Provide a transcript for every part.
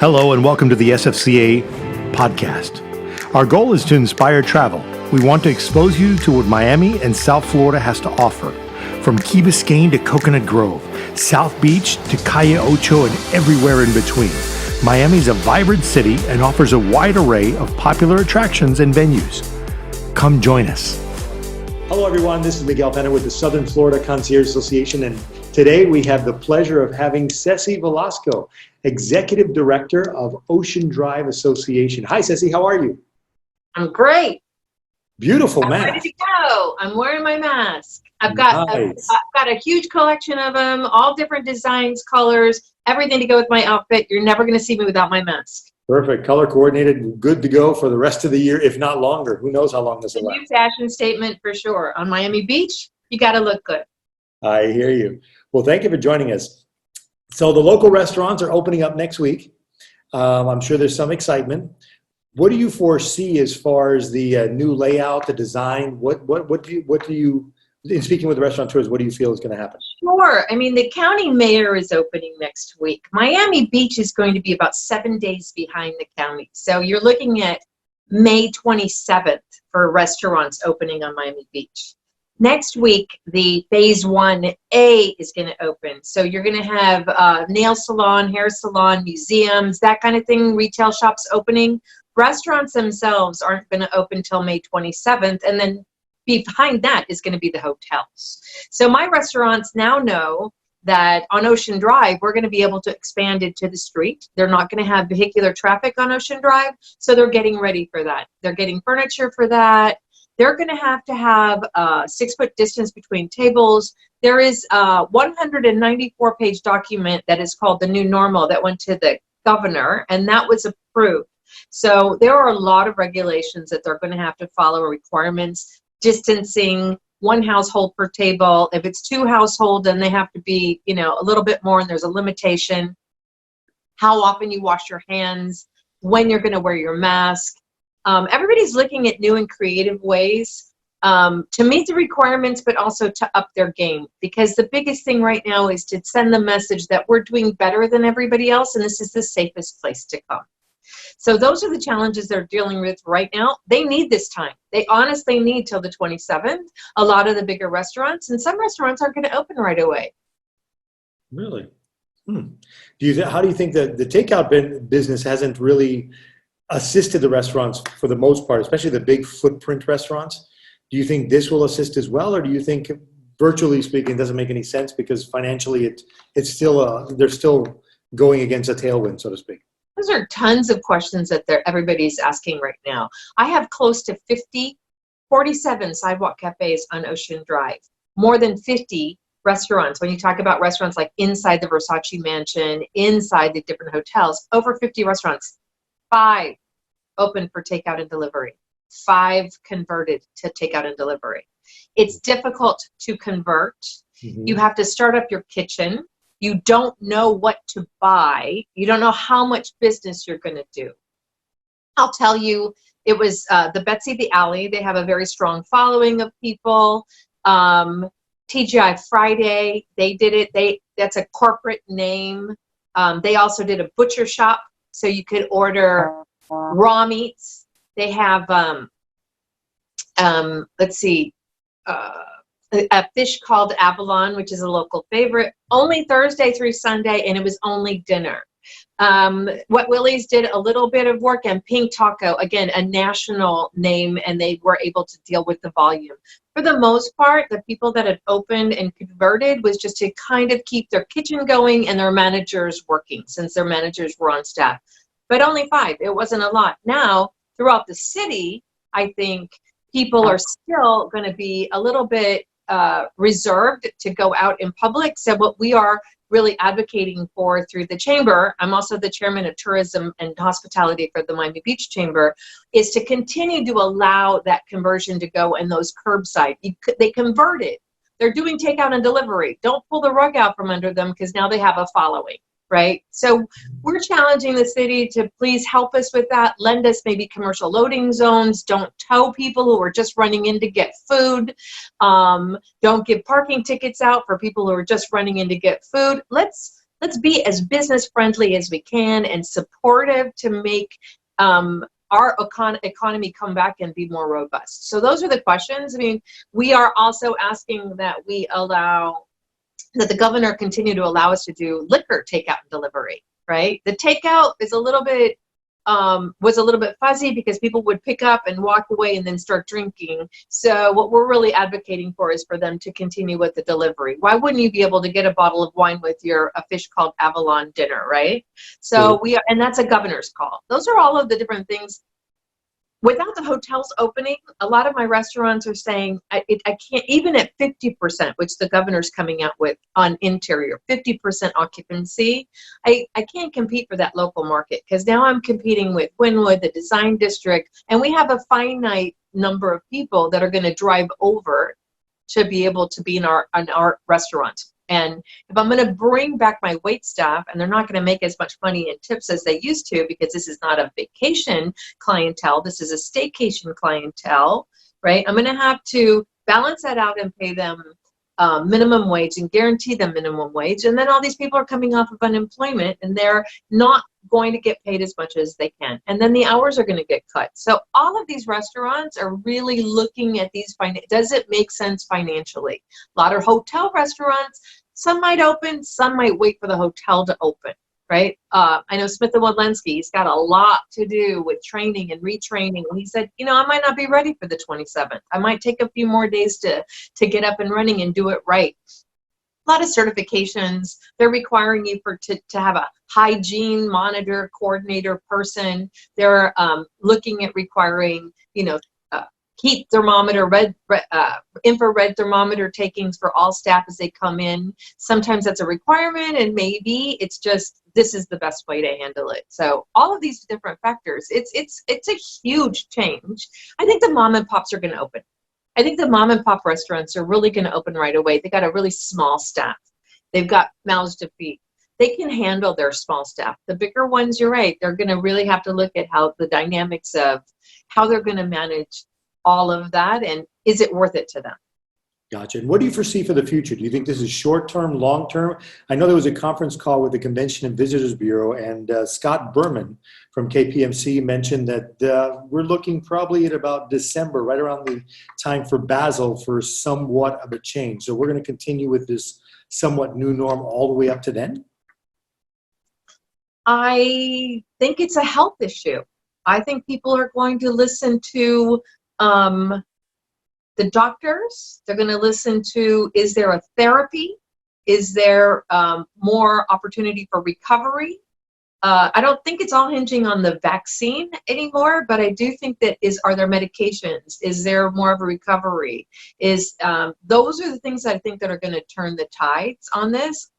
Hello and welcome to the SFCA podcast. Our goal is to inspire travel. We want to expose you to what Miami and South Florida has to offer. From Key Biscayne to Coconut Grove, South Beach to Calle Ocho and everywhere in between. Miami is a vibrant city and offers a wide array of popular attractions and venues. Come join us. Hello everyone, this is Miguel Pena with the Southern Florida Concierge Association, and today we have the pleasure of having Ceci Velasco, Executive Director of Ocean Drive Association. Hi Ceci, how are you? I'm great. Beautiful mask. I'm ready to go. I'm wearing my mask. I've got a huge collection of them, all different designs, colors, everything to go with my outfit. You're never going to see me without my mask. Perfect. Color coordinated, good to go for the rest of the year, if not longer. Who knows how long this will last. A new fashion statement for sure. On Miami Beach, you got to look good. I hear you. Well, thank you for joining us. So the local restaurants are opening up next week. I'm sure there's some excitement. What do you foresee as far as the new layout, the design? What do you, in speaking with the restaurateurs, what do you feel is going to happen? Sure. I mean, the county mayor is opening next week. Miami Beach is going to be about 7 days behind the county. So you're looking at May 27th for restaurants opening on Miami Beach. Next week, the Phase 1A is going to open. So you're going to have nail salon, hair salon, museums, that kind of thing, retail shops opening. Restaurants themselves aren't going to open till May 27th. And then behind that is going to be the hotels. So my restaurants now know that on Ocean Drive, we're going to be able to expand it to the street. They're not going to have vehicular traffic on Ocean Drive. So they're getting ready for that. They're getting furniture for that. They're going to have a 6-foot distance between tables. There is a 194-page document that is called the New Normal that went to the governor, and that was approved. So there are a lot of regulations that they're going to have to follow, requirements, distancing, 1 household per table. If it's 2 households, then they have to be, a little bit more, and there's a limitation. How often you wash your hands, when you're going to wear your mask. Everybody's looking at new and creative ways to meet the requirements, but also to up their game. Because the biggest thing right now is to send the message that we're doing better than everybody else, and this is the safest place to come. So those are the challenges they're dealing with right now. They need this time. They honestly need till the 27th. A lot of the bigger restaurants, and some restaurants aren't going to open right away. Really? How do you think that the takeout business hasn't really assisted the restaurants for the most part, especially the big footprint restaurants? Do you think this will assist as well, or do you think, virtually speaking, it doesn't make any sense because financially it's still they're still going against a tailwind, so to speak? Those are tons of questions that everybody's asking right now. I have close to 47 sidewalk cafes on Ocean Drive, more than 50 restaurants. When you talk about restaurants like inside the Versace mansion, inside the different hotels, over 50 restaurants. 5 open for takeout and delivery. 5 converted to takeout and delivery. It's difficult to convert. You have to start up your kitchen. You don't know what to buy. You don't know how much business you're going to do. I'll tell you, it was the Betsy the Alley. They have a very strong following of people. TGI Friday, they did it. That's a corporate name. They also did a butcher shop. So you could order raw meats. They have, a fish called Avalon, which is a local favorite. Only Thursday through Sunday, and it was only dinner. What Willie's did a little bit of work, and Pink Taco, again, a national name, and they were able to deal with the volume. For the most part, the people that had opened and converted was just to kind of keep their kitchen going and their managers working, since their managers were on staff. But only 5. It wasn't a lot. Now, throughout the city, I think people are still going to be a little bit reserved to go out in public. So what we are really advocating for through the chamber, I'm also the chairman of tourism and hospitality for the Miami Beach Chamber, is to continue to allow that conversion to go in those curbside. They converted. They're doing takeout and delivery. Don't pull the rug out from under them, because now they have a following. Right? So we're challenging the city to please help us with that. Lend us maybe commercial loading zones. Don't tow people who are just running in to get food. Don't give parking tickets out for people who are just running in to get food. Let's let's be as business friendly as we can and supportive to make our economy come back and be more robust. So those are the questions. I mean, we are also asking that the governor continue to allow us to do liquor takeout and delivery, right? The takeout is was a little bit fuzzy because people would pick up and walk away and then start drinking. So what we're really advocating for is for them to continue with the delivery. Why wouldn't you be able to get a bottle of wine with a fish called Avalon dinner, right? So and that's a governor's call. Those are all of the different things. Without the hotels opening, a lot of my restaurants are saying I can't, even at 50%, which the governor's coming out with on interior, 50% occupancy. I can't compete for that local market because now I'm competing with Wynwood, the design district, and we have a finite number of people that are going to drive over to be able to be in our restaurant. And if I'm going to bring back my wait staff, and they're not going to make as much money in tips as they used to, because this is not a vacation clientele, this is a staycation clientele, right? I'm going to have to balance that out and pay them minimum wage and guarantee them minimum wage. And then all these people are coming off of unemployment and they're not going to get paid as much as they can. And then the hours are going to get cut. So all of these restaurants are really looking at these, does it make sense financially? A lot of hotel restaurants, some might open, some might wait for the hotel to open, right? I know Smith & Woodlenski, he's got a lot to do with training and retraining. And he said, I might not be ready for the 27th. I might take a few more days to get up and running and do it right. A lot of certifications. They're requiring you to have a hygiene monitor coordinator person. They're looking at requiring, heat thermometer, infrared thermometer takings for all staff as they come in. Sometimes that's a requirement, and maybe it's just this is the best way to handle it. So all of these different factors, it's a huge change. I think the mom and pops are going to open. I think the mom and pop restaurants are really going to open right away. They got a really small staff. They've got mouths to feed. They can handle their small staff. The bigger ones, you're right, they're going to really have to look at how the dynamics of how they're going to manage all of that, and is it worth it to them? Gotcha. And what do you foresee for the future? Do you think this is short-term, long-term? I know there was a conference call with the Convention and Visitors Bureau, and Scott Berman from KPMC mentioned that we're looking probably at about December, right around the time for Basel, for somewhat of a change. So we're going to continue with this somewhat new norm all the way up to then? I think it's a health issue. I think people are going to listen to the doctors. They're going to listen to, is there a therapy? Is there more opportunity for recovery? I don't think it's all hinging on the vaccine anymore, but I do think that are there medications? Is there more of a recovery? Those are the things I think that are going to turn the tides on this.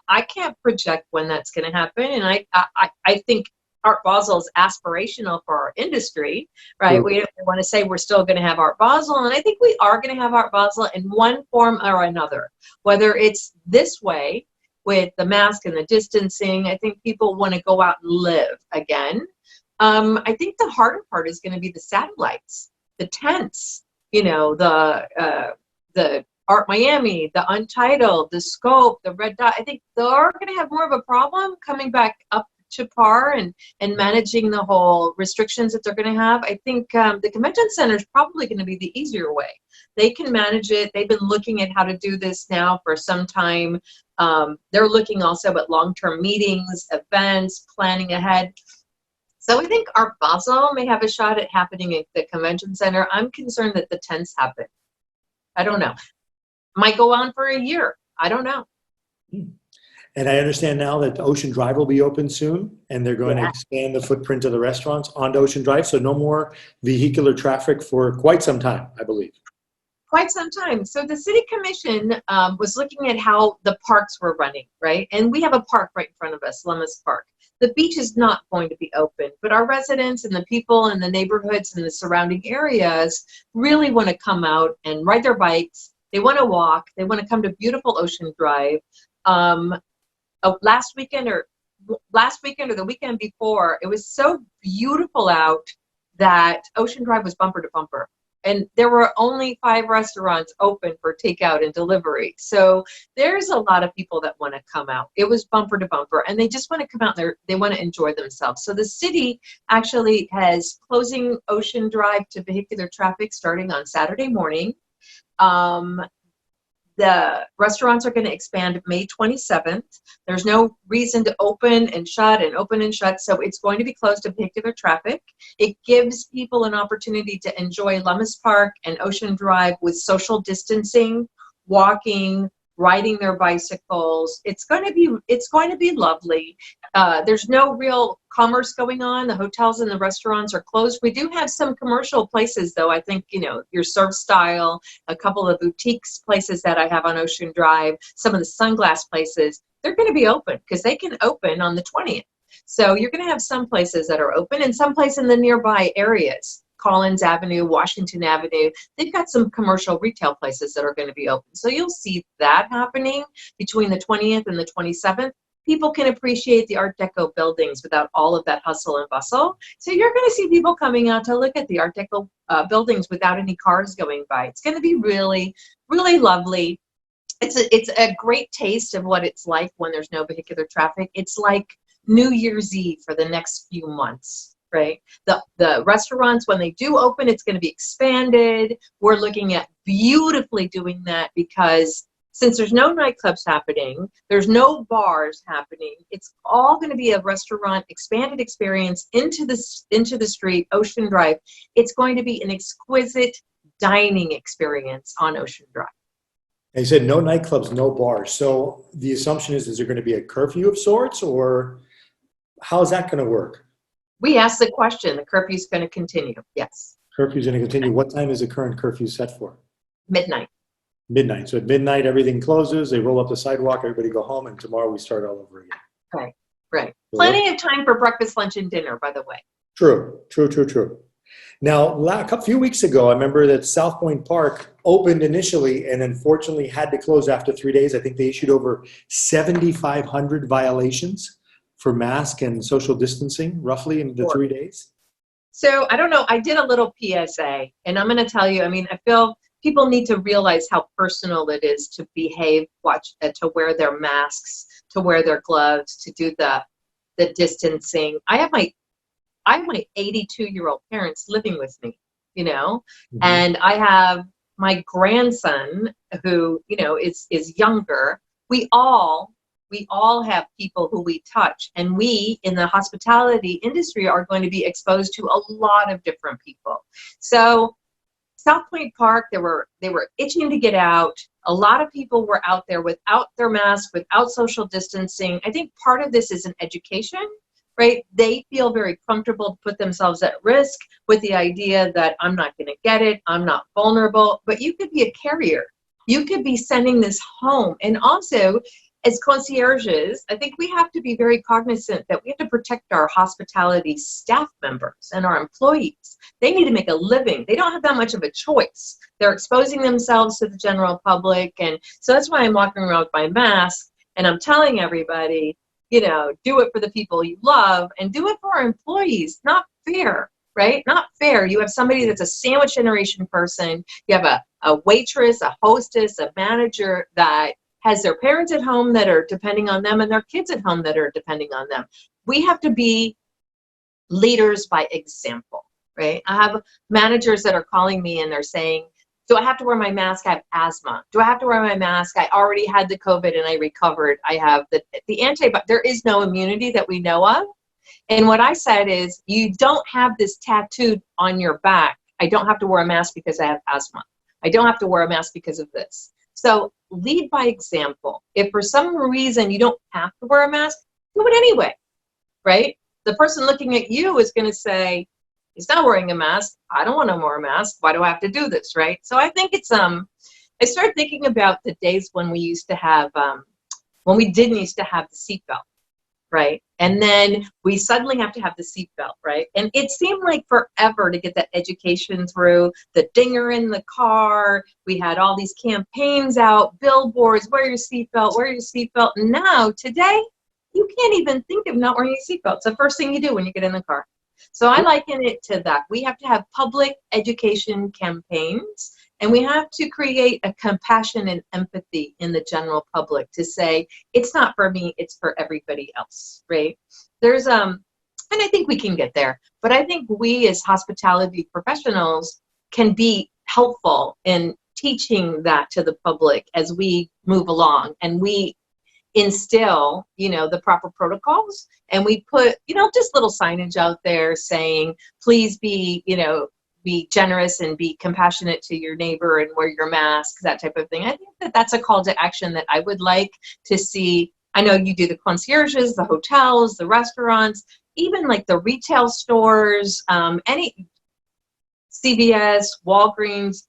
I can't project when that's going to happen, and I think Art Basel is aspirational for our industry, right? We want to say we're still going to have Art Basel, and I think we are going to have Art Basel in one form or another, whether it's this way with the mask and the distancing. I think people want to go out and live again. I think the harder part is going to be the satellites, the tents, the Art Miami, the Untitled, the Scope, the Red Dot. I think they're going to have more of a problem coming back up to par and managing the whole restrictions that they're going to have. I think the convention center is probably going to be the easier way. They can manage it. They've been looking at how to do this now for some time. They're looking also at long-term meetings, events, planning ahead. So I think Art Basel may have a shot at happening at the convention center. I'm concerned that the tents happen. I don't know. Might go on for a year. I don't know. And I understand now that Ocean Drive will be open soon, and they're going to expand the footprint of the restaurants onto Ocean Drive, so no more vehicular traffic for quite some time, I believe. Quite some time. So the city commission was looking at how the parks were running, right? And we have a park right in front of us, Lummis Park. The beach is not going to be open, but our residents and the people in the neighborhoods and the surrounding areas really want to come out and ride their bikes. They want to walk. They want to come to beautiful Ocean Drive. Last weekend or the weekend before, it was so beautiful out that Ocean Drive was bumper to bumper. and there were only 5 restaurants open for takeout and delivery. So there's a lot of people that want to come out. It was bumper to bumper, and they just want to come out there. They want to enjoy themselves. So the city actually has closing Ocean Drive to vehicular traffic starting on Saturday morning. The restaurants are going to expand May 27th. There's no reason to open and shut and open and shut, so it's going to be closed to vehicular traffic. It gives people an opportunity to enjoy Lummis Park and Ocean Drive with social distancing, walking, riding their bicycles. It's going to be lovely. There's no real commerce going on. The hotels and the restaurants are closed. We do have some commercial places, though. I think, your Surf Style, a couple of boutiques places that I have on Ocean Drive, some of the sunglass places, they're going to be open because they can open on the 20th. So you're going to have some places that are open and some place in the nearby areas. Collins Avenue, Washington Avenue, they've got some commercial retail places that are going to be open. So you'll see that happening between the 20th and the 27th. People can appreciate the Art Deco buildings without all of that hustle and bustle. So you're going to see people coming out to look at the Art Deco buildings without any cars going by. It's going to be really, really lovely. It's a great taste of what it's like when there's no vehicular traffic. It's like New Year's Eve for the next few months. Right? The restaurants, when they do open, it's going to be expanded. We're looking at beautifully doing that because since there's no nightclubs happening, there's no bars happening, it's all going to be a restaurant expanded experience into the street, Ocean Drive. It's going to be an exquisite dining experience on Ocean Drive. And you said no nightclubs, no bars. So the assumption is there going to be a curfew of sorts, or how is that going to work? We asked the question. The curfew is going to continue. Yes. Curfew is going to continue. What time is the current curfew set for? Midnight. Midnight. So at midnight, everything closes. They roll up the sidewalk. Everybody go home, and tomorrow we start all over again. Right. Plenty of time for breakfast, lunch, and dinner, by the way. True. Now, a few weeks ago, I remember that South Point Park opened initially and unfortunately had to close after 3 days. I think they issued over 7,500 violations for mask and social distancing, roughly in the 3 days? So I don't know. I did a little PSA, and I'm going to tell you, I feel people need to realize how personal it is to behave, to wear their masks, to wear their gloves, to do the distancing. I have my 82-year-old parents living with me, mm-hmm. And I have my grandson who, is younger. We all have people who we touch, and we in the hospitality industry are going to be exposed to a lot of different people. So South Point Park, they were itching to get out. A lot of people were out there without their mask, without social distancing. I think part of this is an education, right? They feel very comfortable to put themselves at risk with the idea that I'm not going to get it, I'm not vulnerable, but you could be a carrier. You could be sending this home. And also, as concierges, I think we have to be very cognizant that we have to protect our hospitality staff members and our employees. They need to make a living. They don't have that much of a choice. They're exposing themselves to the general public. And so that's why I'm walking around with my mask and I'm telling everybody, do it for the people you love and do it for our employees. Not fair, right? Not fair. You have somebody that's a sandwich generation person. You have a waitress, a hostess, a manager that has their parents at home that are depending on them and their kids at home that are depending on them. We have to be leaders by example, right? I have managers that are calling me and they're saying, do I have to wear my mask? I have asthma. Do I have to wear my mask? I already had the COVID and I recovered. I have the antibody. There is no immunity that we know of. And what I said is, you don't have this tattooed on your back. I don't have to wear a mask because I have asthma. I don't have to wear a mask because of this. So lead by example. If for some reason you don't have to wear a mask, do it anyway, right? The person looking at you is going to say, he's not wearing a mask. I don't want to wear a mask. Why do I have to do this, right? So I think it's, I started thinking about the days when we used to have, when we didn't used to have the seatbelt, right? And then we suddenly have to have the seatbelt, right? And it seemed like forever to get that education through, the dinger in the car. We had all these campaigns out, billboards, wear your seatbelt, wear your seatbelt. Now, today, you can't even think of not wearing your seatbelt. It's the first thing you do when you get in the car. So I liken it to that. We have to have public education campaigns, and we have to create a compassion and empathy in the general public to say, it's not for me, it's for everybody else, right? There's, and I think we can get there, but I think we as hospitality professionals can be helpful in teaching that to the public as we move along, and we instill, the proper protocols, and we put, just little signage out there saying, please be, be generous and be compassionate to your neighbor and wear your mask, that type of thing. I think that that's a call to action that I would like to see. I know you do the concierges, the hotels, the restaurants, even like the retail stores, any CVS, Walgreens,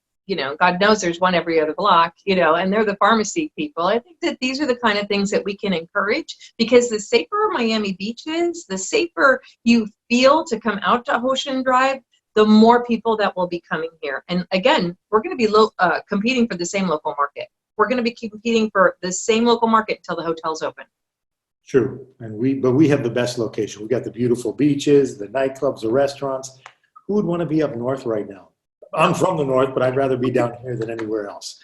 God knows there's one every other block, and they're the pharmacy people. I think that these are the kind of things that we can encourage, because the safer Miami Beach is, the safer you feel to come out to Ocean Drive, the more people that will be coming here. And again, we're going to be competing for the same local market. We're going to be competing for the same local market until the hotel's open. True. But we have the best location. We've got the beautiful beaches, the nightclubs, the restaurants. Who would want to be up north right now? I'm from the north, but I'd rather be down here than anywhere else.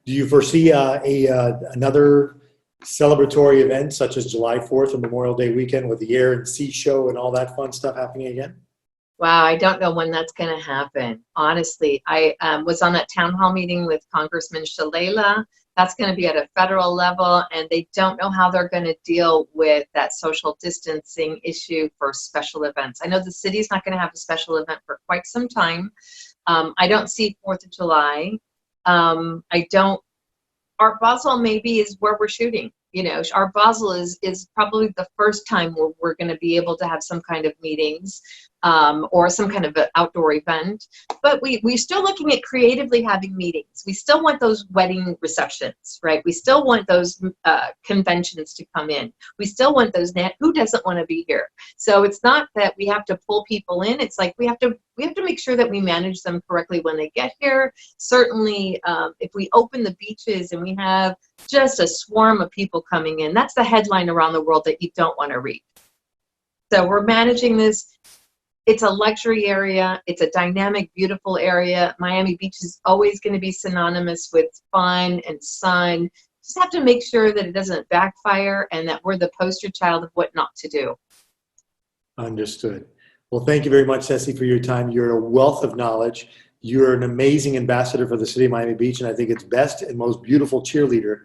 Do you foresee another celebratory event such as July 4th or Memorial Day weekend with the Air and Sea Show and all that fun stuff happening again? Wow, I don't know when that's going to happen. Honestly, I was on that town hall meeting with Congressman Shalala. That's going to be at a federal level, and they don't know how they're going to deal with that social distancing issue for special events. I know the city's not going to have a special event for quite some time. I don't see 4th of July. Art Basel maybe is where we're shooting. Art Basel is probably the first time where we're going to be able to have some kind of meetings or some kind of an outdoor event. But we're still looking at creatively having meetings. We still want those wedding receptions, right? We still want those conventions to come in. We still want those, who doesn't want to be here? So it's not that we have to pull people in. It's like we have to make sure that we manage them correctly when they get here. Certainly, if we open the beaches and we have just a swarm of people coming in, that's the headline around the world that you don't want to read. So we're managing this. It's a luxury area. It's a dynamic, beautiful area. Miami Beach is always going to be synonymous with fun and sun. Just have to make sure that it doesn't backfire and that we're the poster child of what not to do. Understood. Well, thank you very much, Ceci, for your time. You're a wealth of knowledge. You're an amazing ambassador for the city of Miami Beach, and I think it's best and most beautiful cheerleader.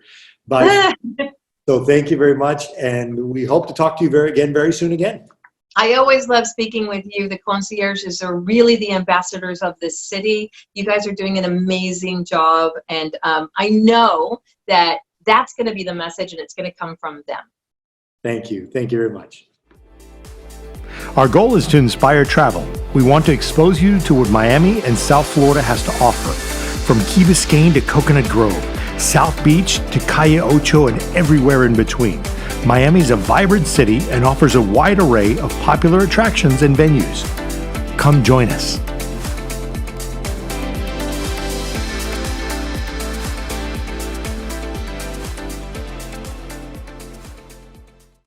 So thank you very much, and we hope to talk to you very soon again. I always love speaking with you. The concierges are really the ambassadors of this city. You guys are doing an amazing job, and I know that that's going to be the message, and it's going to come from them. Thank you. Thank you very much. Our goal is to inspire travel. We want to expose you to what Miami and South Florida has to offer. From Key Biscayne to Coconut Grove, South Beach to Calle Ocho, and everywhere in between. Miami's a vibrant city and offers a wide array of popular attractions and venues. Come join us.